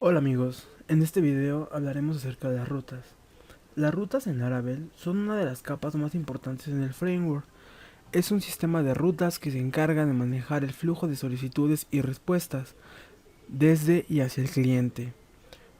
Hola amigos, en este video hablaremos acerca de las rutas. Las rutas en Laravel son una de las capas más importantes en el framework. Es un sistema de rutas que se encarga de manejar el flujo de solicitudes y respuestas desde y hacia el cliente,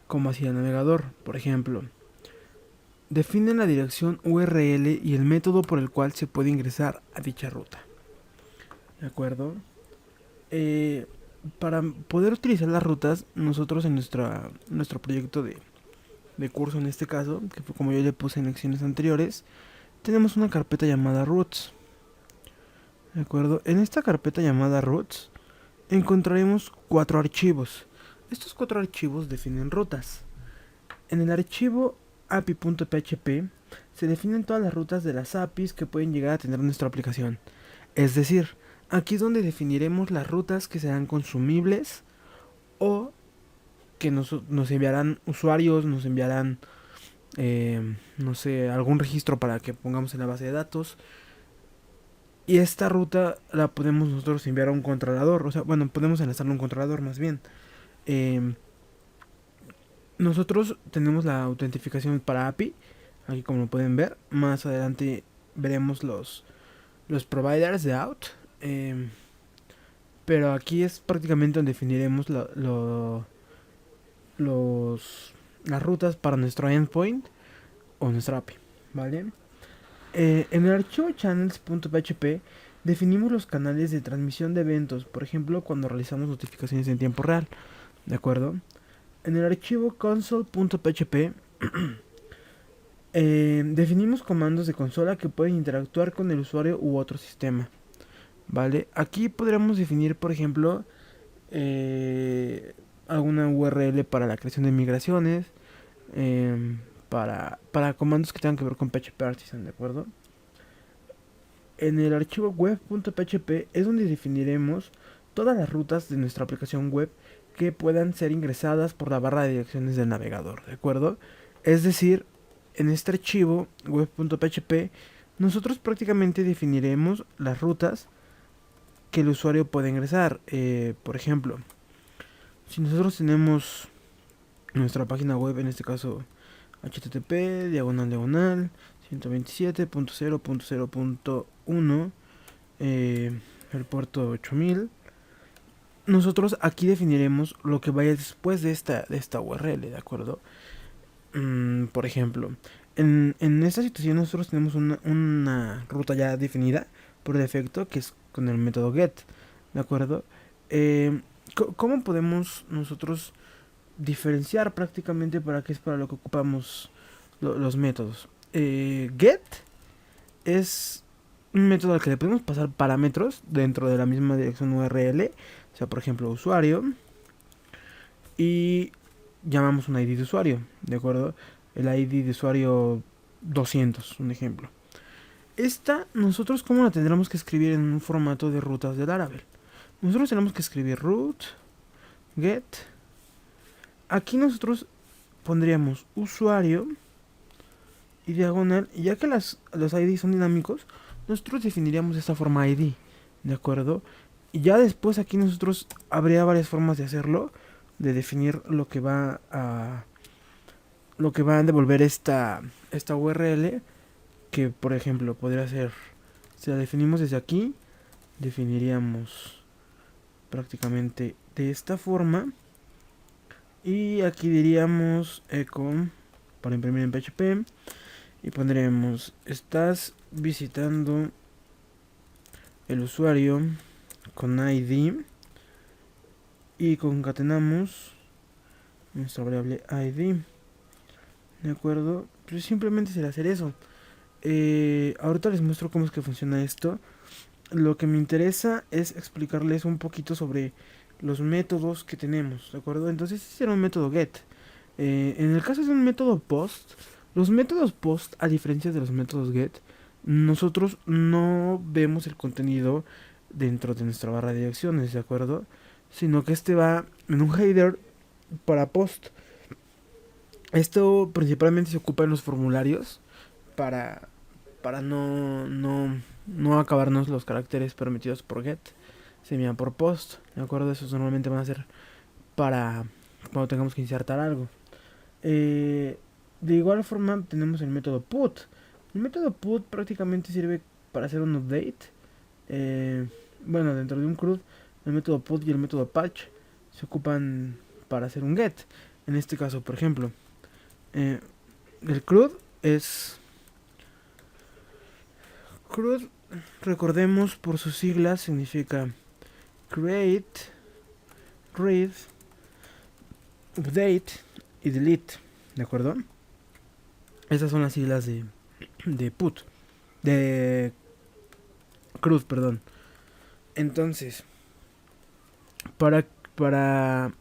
como hacia el navegador, por ejemplo. Definen la dirección URL y el método por el cual se puede ingresar a dicha ruta. ¿De acuerdo? Eh, para poder utilizar las rutas, nosotros en nuestro proyecto de curso en este caso, que fue como yo le puse en lecciones anteriores, tenemos una carpeta llamada roots. ¿De acuerdo? En esta carpeta llamada roots encontraremos 4 archivos. Estos 4 archivos definen rutas. En el archivo api.php se definen todas las rutas de las APIs que pueden llegar a tener nuestra aplicación. Es decir, aquí es donde definiremos las rutas que serán consumibles o que nos enviarán usuarios, nos enviarán no sé, algún registro para que pongamos en la base de datos. Y esta ruta la podemos nosotros enviar a un controlador. O sea, bueno, podemos enlazarlo a un controlador más bien. Eh, Nosotros tenemos la autentificación para API. Aquí como lo pueden ver. Más adelante veremos los providers de out. Pero aquí es prácticamente donde definiremos los, las rutas para nuestro endpoint o nuestra API. ¿Vale? En el archivo channels.php definimos los canales de transmisión de eventos, por ejemplo, cuando realizamos notificaciones en tiempo real, ¿de acuerdo? En el archivo console.php definimos comandos de consola que pueden interactuar con el usuario u otro sistema, ¿vale? Aquí podríamos definir, por ejemplo, alguna URL para la creación de migraciones, para comandos que tengan que ver con PHP Artisan, ¿de acuerdo? En el archivo web.php es donde definiremos todas las rutas de nuestra aplicación web que puedan ser ingresadas por la barra de direcciones del navegador, ¿de acuerdo? Es decir, en este archivo web.php nosotros prácticamente definiremos las rutas que el usuario puede ingresar. Por ejemplo, si nosotros tenemos nuestra página web, en este caso http diagonal 127.0.0.1, el puerto 8000. Nosotros aquí definiremos lo que vaya después de esta URL, ¿de acuerdo? Por ejemplo, en esta situación nosotros tenemos una ruta ya definida por defecto, que es con el método get, ¿de acuerdo? ¿Cómo podemos nosotros diferenciar prácticamente para qué es para lo que ocupamos los métodos? Get es un método al que le podemos pasar parámetros dentro de la misma dirección URL, o sea, por ejemplo, usuario, y llamamos un ID de usuario, ¿de acuerdo? El ID de usuario 200, un ejemplo. Esta, nosotros, ¿cómo la tendremos que escribir en un formato de rutas de Laravel? Nosotros tenemos que escribir root, get. Aquí nosotros pondríamos usuario y diagonal, y ya que los ID son dinámicos, nosotros definiríamos esta forma ID, ¿de acuerdo? Y ya después aquí nosotros habría varias formas de hacerlo, de definir lo que va a devolver esta URL, que por ejemplo podría ser, si la definimos desde aquí, definiríamos prácticamente de esta forma, y aquí diríamos echo para imprimir en PHP, y pondremos estás visitando el usuario con ID, y concatenamos nuestra variable ID, de acuerdo. Pues simplemente será hacer eso. Ahorita les muestro cómo es que funciona esto. Lo que me interesa es explicarles un poquito sobre los métodos que tenemos, ¿de acuerdo? Entonces este será un método get. En el caso de un método post, los métodos post, a diferencia de los métodos get, nosotros no vemos el contenido dentro de nuestra barra de direcciones, ¿de acuerdo? Sino que este va en un header para post. Esto principalmente se ocupa en los formularios para, para no acabarnos los caracteres permitidos por get. Se envían por post, ¿de acuerdo? Esos normalmente van a ser para, cuando tengamos que insertar algo. Eh, de igual forma tenemos el método put. El método put prácticamente sirve para hacer un update. Eh, bueno, dentro de un CRUD, el método put y el método patch se ocupan para hacer un get. En este caso, por ejemplo, eh, el CRUD es... CRUD, recordemos por sus siglas, significa create, read, update y delete. ¿De acuerdo? Esas son las siglas de put. De CRUD, perdón. Entonces, para, para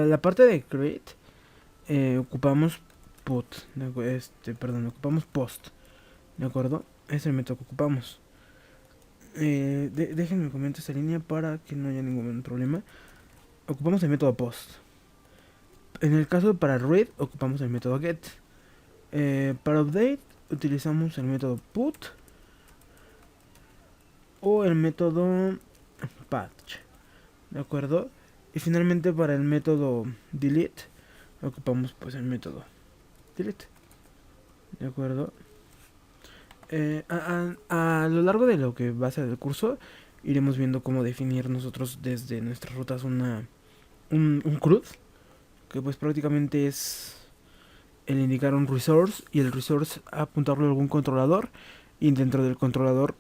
la parte de create, ocupamos put. Ocupamos post. ¿De acuerdo? Es el método que ocupamos. Déjenme comentar esta línea para que no haya ningún problema. Ocupamos el método post. En el caso para read, ocupamos el método get. Para update, utilizamos el método put o el método patch. ¿De acuerdo? Y finalmente para el método delete, ocupamos pues el método delete. ¿De acuerdo? A lo largo de lo que va a ser el curso, iremos viendo cómo definir nosotros desde nuestras rutas un CRUD, que pues prácticamente es el indicar un resource y el resource apuntarlo a algún controlador, y dentro del controlador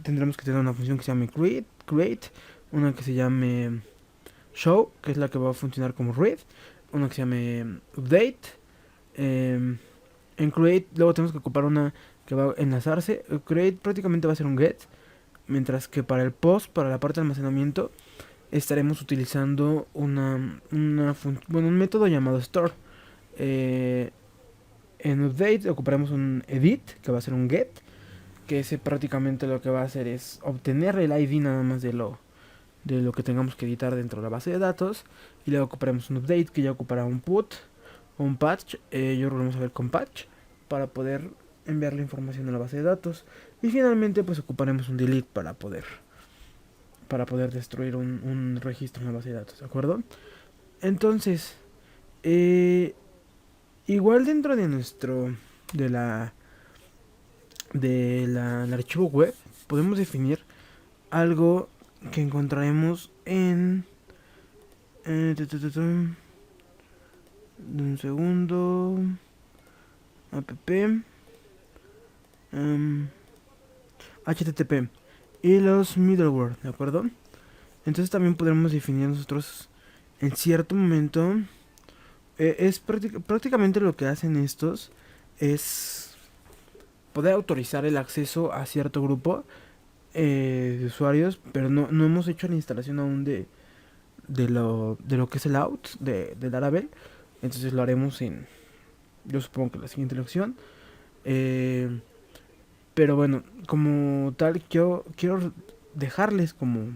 tendremos que tener una función que se llame create, una que se llame show, que es la que va a funcionar como read, una que se llame update. En create luego tenemos que ocupar una que va a enlazarse. Create prácticamente va a ser un get, mientras que para el post, para la parte de almacenamiento, estaremos utilizando un método llamado store. En update ocuparemos un edit, que va a ser un get, que ese prácticamente lo que va a hacer es obtener el ID nada más de lo que tengamos que editar dentro de la base de datos. Y luego ocuparemos un update, que ya ocupará un put o un patch. Yo lo vamos a ver con patch para poder enviar la información a la base de datos. Y finalmente pues ocuparemos un delete para poder destruir un registro en la base de datos, ¿de acuerdo? Entonces, igual dentro de nuestro de la del archivo web podemos definir algo que encontraremos en un segundo, app, http y los middleware, ¿de acuerdo? Entonces también podremos definir nosotros en cierto momento. Es prácticamente lo que hacen estos es poder autorizar el acceso a cierto grupo de usuarios, pero no hemos hecho la instalación aún de lo que es el out de Laravel. Entonces lo haremos yo supongo que la siguiente lección. Pero bueno, como tal, quiero dejarles como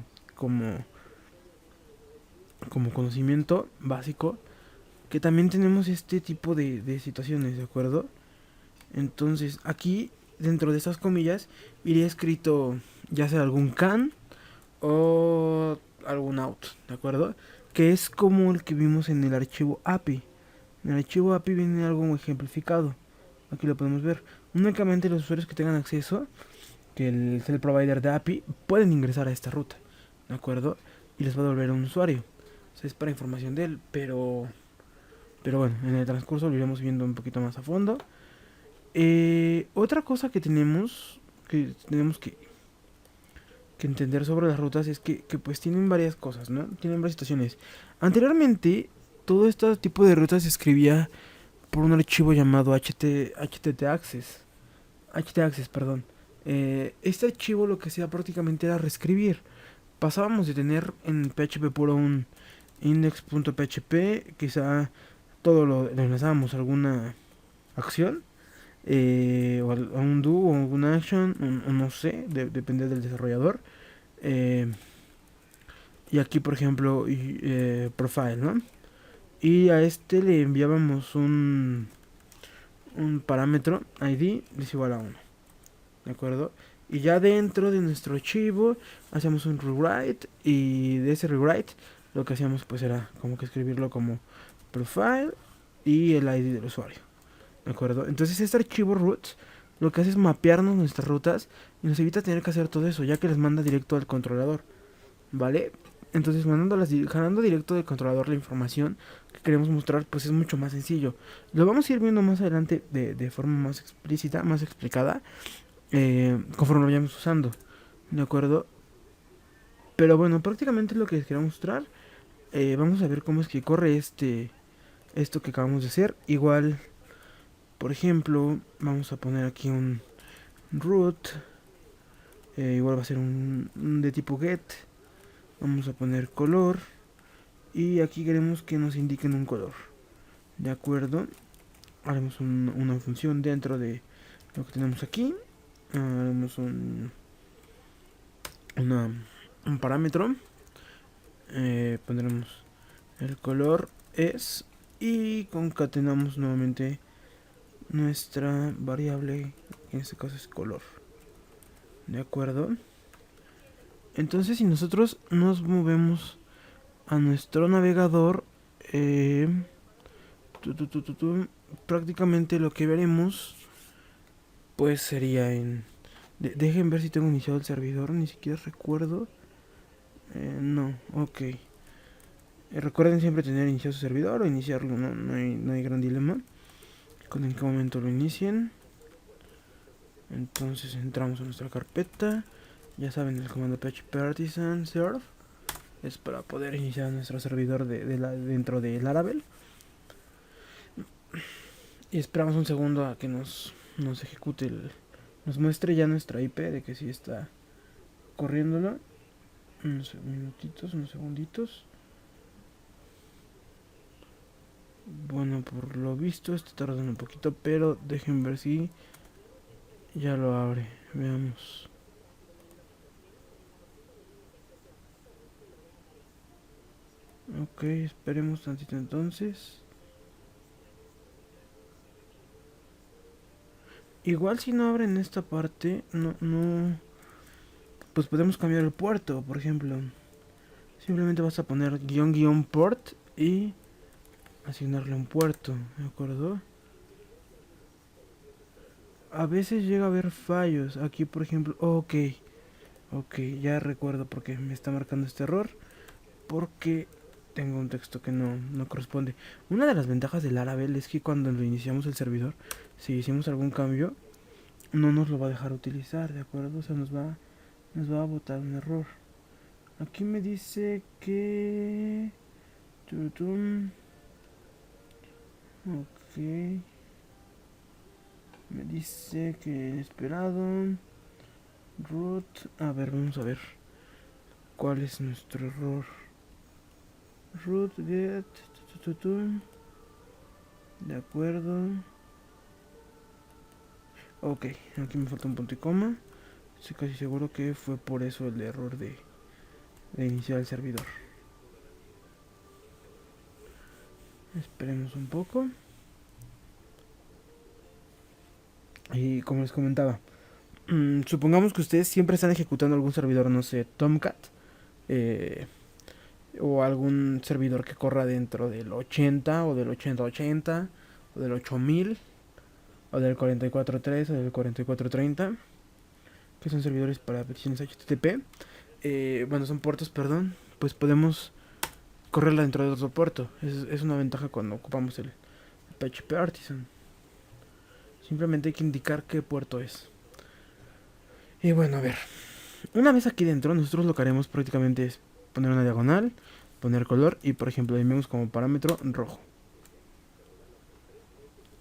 conocimiento básico que también tenemos este tipo de situaciones, ¿de acuerdo? Entonces, aquí, dentro de estas comillas, iría escrito ya sea algún can o algún out, ¿de acuerdo? Que es como el que vimos en el archivo API. En el archivo API viene algo ejemplificado. Aquí lo podemos ver. Únicamente los usuarios que tengan acceso, que es el provider de API, pueden ingresar a esta ruta, ¿de acuerdo? Y les va a devolver un usuario. O sea, es para información de él, pero bueno, en el transcurso lo iremos viendo un poquito más a fondo. Otra cosa que tenemos que entender sobre las rutas es que pues tienen varias cosas, ¿no? Tienen varias situaciones. Anteriormente, todo este tipo de rutas se escribía por un archivo llamado htaccess. htaccess, perdón. Este archivo lo que hacía prácticamente era reescribir. Pasábamos de tener en PHP puro un index.php, quizá todo lo enlazábamos a alguna acción, o a un do o alguna action, o no sé, depende del desarrollador. Y aquí, por ejemplo, profile, ¿no? Y a este le enviábamos un parámetro ID es igual a 1, ¿de acuerdo? Y ya dentro de nuestro archivo hacíamos un rewrite, y de ese rewrite lo que hacíamos pues era como que escribirlo como profile y el ID del usuario. ¿De acuerdo? Entonces este archivo root lo que hace es mapearnos nuestras rutas y nos evita tener que hacer todo eso, ya que les manda directo al controlador. ¿Vale? Entonces jalando directo del controlador la información que queremos mostrar, pues es mucho más sencillo. Lo vamos a ir viendo más adelante de forma más explícita, más explicada, conforme lo vayamos usando. ¿De acuerdo? Pero bueno, prácticamente lo que les quería mostrar. Vamos a ver cómo es que corre esto que acabamos de hacer. Igual, por ejemplo, vamos a poner aquí un root. Igual va a ser un de tipo get. Vamos a poner color. Y aquí queremos que nos indiquen un color. De acuerdo. Haremos una función dentro de lo que tenemos aquí. Haremos un parámetro. Pondremos el color es. Y concatenamos nuevamente nuestra variable. En este caso es color. De acuerdo. Entonces si nosotros nos movemos a nuestro navegador, prácticamente lo que veremos pues sería en... dejen ver si tengo iniciado el servidor, ni siquiera recuerdo. No, ok. Recuerden siempre tener iniciado su servidor o iniciarlo, no hay gran dilema con en qué momento lo inicien. Entonces entramos a nuestra carpeta. Ya saben, el comando phpartisan serve es para poder iniciar nuestro servidor dentro de Laravel. Y esperamos un segundo a que nos ejecute nos muestre ya nuestra IP de que sí está corriéndola. Unos minutitos, unos segunditos. Bueno, por lo visto está tardando un poquito, pero dejen ver si ya lo abre. Veamos. Ok, esperemos tantito entonces. Igual si no abre en esta parte, pues podemos cambiar el puerto, por ejemplo. Simplemente vas a poner -- port y asignarle un puerto, ¿de acuerdo? A veces llega a haber fallos. Aquí, por ejemplo, ok, ya recuerdo por qué me está marcando este error. Porque tengo un texto que no corresponde. Una de las ventajas del Laravel es que cuando lo iniciamos el servidor, si hicimos algún cambio, no nos lo va a dejar utilizar, ¿de acuerdo? O sea, nos va a botar un error. Aquí me dice que... Ok. Me dice que inesperado. Root. A ver, vamos a ver. ¿Cuál es nuestro error? Root get. De acuerdo. Ok, aquí me falta un punto y coma. Estoy casi seguro que fue por eso el error de iniciar el servidor. Esperemos un poco. Y como les comentaba, supongamos que ustedes siempre están ejecutando algún servidor, no sé, Tomcat, o algún servidor que corra dentro del 80 o del 8080 o del 8000 o del 44.3 o del 44.30, que son servidores para peticiones HTTP. Bueno, son puertos, perdón. Pues podemos correrla dentro de otro puerto. Es una ventaja cuando ocupamos el PHP Artisan. Simplemente hay que indicar qué puerto es. Y bueno, a ver. Una vez aquí dentro, nosotros lo que haremos prácticamente es poner una diagonal, poner color y, por ejemplo, le enviamos como parámetro rojo.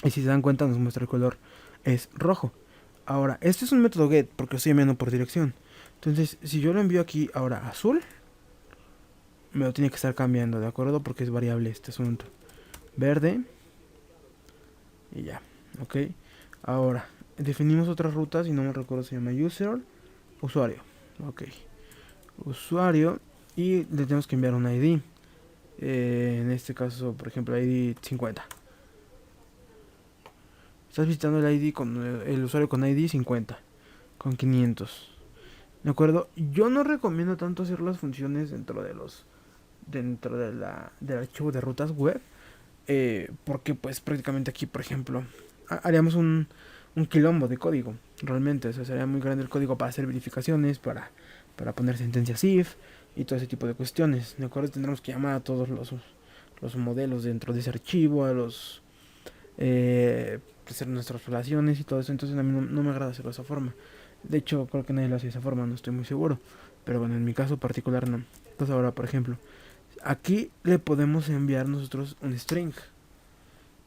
Y si se dan cuenta, nos muestra el color es rojo. Ahora, este es un método get porque estoy enviando por dirección. Entonces, si yo lo envío aquí ahora azul, me lo tiene que estar cambiando, ¿de acuerdo? Porque es variable este asunto. Verde. Y ya, ok. Ahora, definimos otras rutas y no me recuerdo, se llama user, usuario. Ok. Usuario y le tenemos que enviar un ID. En este caso, por ejemplo, ID 50. Estás visitando el ID con el usuario con ID 50, con 500. ¿De acuerdo? Yo no recomiendo tanto hacer las funciones dentro del archivo de rutas web. Porque pues prácticamente aquí, por ejemplo, haríamos un quilombo de código, realmente. O sea, sería muy grande el código para hacer verificaciones, para poner sentencias if y todo ese tipo de cuestiones. ¿De acuerdo? Tendremos que llamar a todos los modelos dentro de ese archivo, a los... hacer nuestras relaciones y todo eso. Entonces a mí no me agrada hacerlo de esa forma. De hecho, creo que nadie lo hace de esa forma, no estoy muy seguro. Pero bueno, en mi caso particular no. Entonces ahora, por ejemplo, aquí le podemos enviar nosotros un string.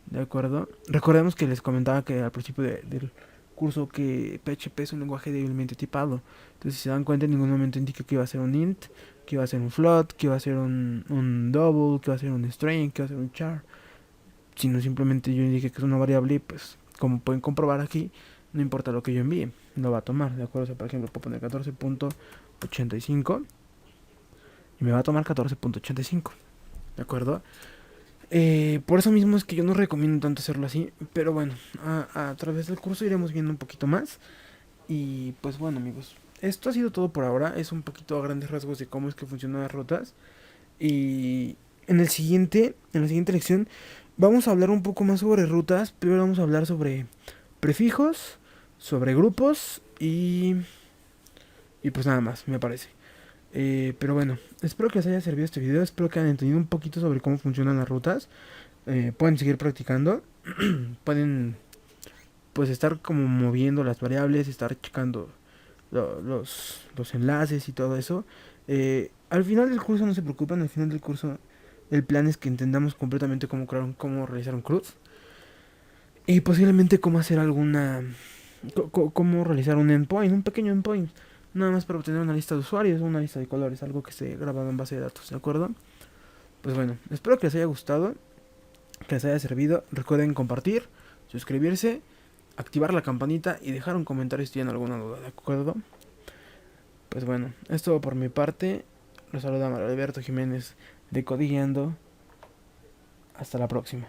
¿De acuerdo? Recordemos que les comentaba que al principio del curso que PHP es un lenguaje débilmente tipado. Entonces, si se dan cuenta, en ningún momento indica que iba a ser un int, que iba a ser un float, que iba a ser un double, que iba a ser un string, que iba a ser un char. Sino simplemente yo indiqué que es una variable y pues, como pueden comprobar aquí, no importa lo que yo envíe, lo va a tomar. ¿De acuerdo? O sea, por ejemplo, puedo poner 14.85 y me va a tomar 14.85. ¿De acuerdo? Por eso mismo es que yo no recomiendo tanto hacerlo así. Pero bueno, a través del curso iremos viendo un poquito más. Y pues bueno, amigos, esto ha sido todo por ahora. Es un poquito a grandes rasgos de cómo es que funcionan las rutas. Y en la siguiente lección, vamos a hablar un poco más sobre rutas. Primero vamos a hablar sobre prefijos, sobre grupos y pues nada más, me parece. Pero bueno, espero que les haya servido este video. Espero que hayan entendido un poquito sobre cómo funcionan las rutas. Pueden seguir practicando. Pueden pues estar como moviendo las variables, estar checando los enlaces y todo eso. Al final del curso no se preocupen, al final del curso el plan es que entendamos completamente cómo realizar un CRUD. Y posiblemente cómo hacer cómo realizar un endpoint, un pequeño endpoint. Nada más para obtener una lista de usuarios, una lista de colores, algo que esté grabado en base de datos, ¿de acuerdo? Pues bueno, espero que les haya gustado, que les haya servido. Recuerden compartir, suscribirse, activar la campanita y dejar un comentario si tienen alguna duda, ¿de acuerdo? Pues bueno, es todo por mi parte. Los saluda Mario Alberto Jiménez de Codigueando. Hasta la próxima.